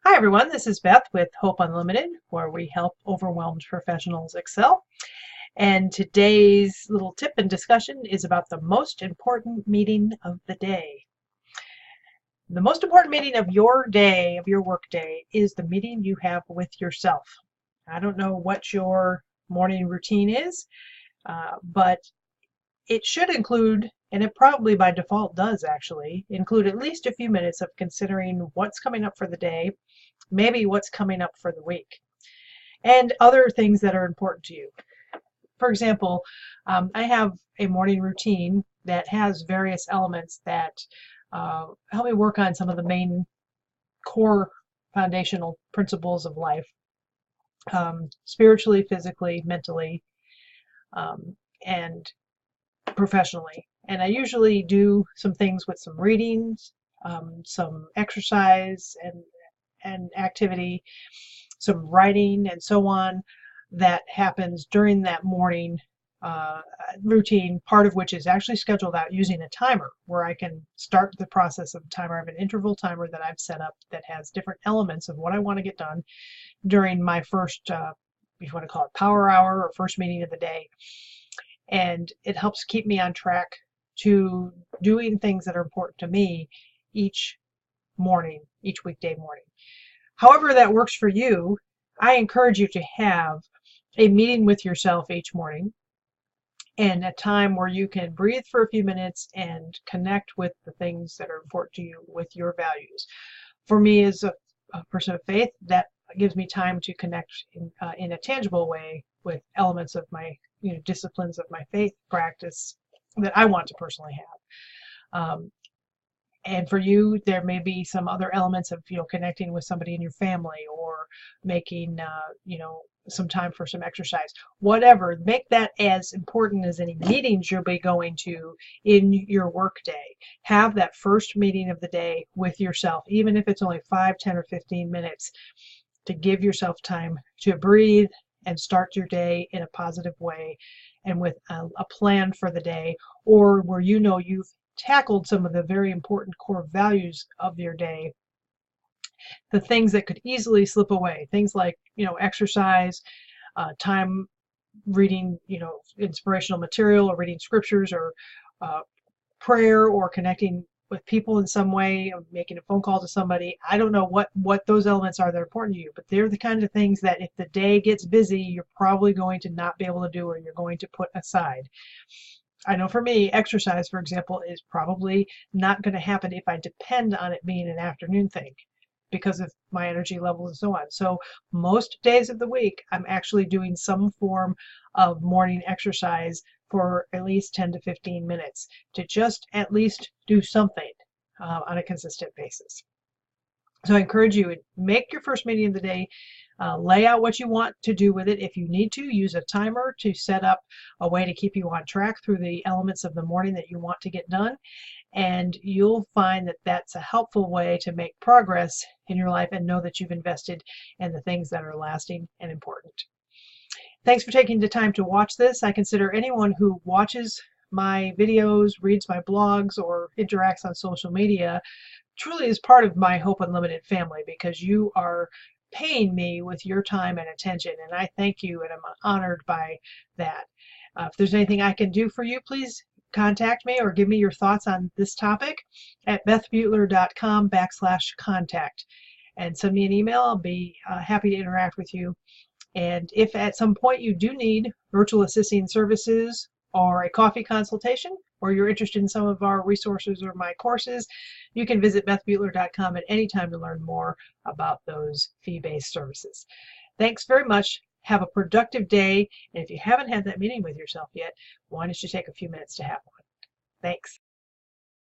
Hi everyone, this is Beth with Hope Unlimited, where we help overwhelmed professionals excel. And today's little tip and discussion is about the most important meeting of the day. The most important meeting of your day, of your work day, is the meeting you have with yourself. I don't know what your morning routine is, but it should include, and it probably by default does actually, include at least a few minutes of considering what's coming up for the day, maybe what's coming up for the week, and other things that are important to you. For example, I have a morning routine that has various elements that help me work on some of the main core foundational principles of life, spiritually, physically, mentally, and professionally. And I usually do some things with some readings, some exercise and activity, some writing, and so on that happens during that morning routine, part of which is actually scheduled out using a timer where I can start the process of a timer. I have an interval timer that I've set up that has different elements of what I want to get done during my first, if you want to call it power hour or first meeting of the day. And it helps keep me on track to doing things that are important to me each morning, each weekday morning. However that works for you, I encourage you to have a meeting with yourself each morning and a time where you can breathe for a few minutes and connect with the things that are important to you with your values. For me, as a person of faith, that gives me time to connect in a tangible way with elements of my disciplines of my faith practice that I want to personally have. And for you, there may be some other elements of connecting with somebody in your family or making some time for some exercise. Whatever, make that as important as any meetings you'll be going to in your work day. Have that first meeting of the day with yourself, even if it's only 5, 10, or 15 minutes, to give yourself time to breathe and start your day in a positive way and with a plan for the day, or where you've tackled some of the very important core values of your day, the things that could easily slip away, things like exercise, time reading inspirational material or reading scriptures, or prayer, or connecting with people in some way, or making a phone call to somebody. I don't know what those elements are that are important to you, but they're the kind of things that if the day gets busy, you're probably going to not be able to do, or you're going to put aside. I know for me, exercise, for example, is probably not going to happen if I depend on it being an afternoon thing because of my energy levels and so on. So most days of the week, I'm actually doing some form of morning exercise for at least 10 to 15 minutes to just at least do something on a consistent basis. So I encourage you to make your first meeting of the day, lay out what you want to do with it. If you need to, use a timer to set up a way to keep you on track through the elements of the morning that you want to get done. And you'll find that that's a helpful way to make progress in your life and know that you've invested in the things that are lasting and important. Thanks for taking the time to watch this. I consider anyone who watches my videos, reads my blogs, or interacts on social media truly is part of my Hope Unlimited family, because you are paying me with your time and attention, and I thank you, and I'm honored by that. If there's anything I can do for you, please contact me or give me your thoughts on this topic at bethbutler.com/contact, and send me an email. I'll be happy to interact with you. And if at some point you do need virtual assisting services or a coffee consultation, or you're interested in some of our resources or my courses, you can visit bethbutler.com at any time to learn more about those fee-based services. Thanks very much. Have a productive day. And if you haven't had that meeting with yourself yet, why don't you take a few minutes to have one? Thanks.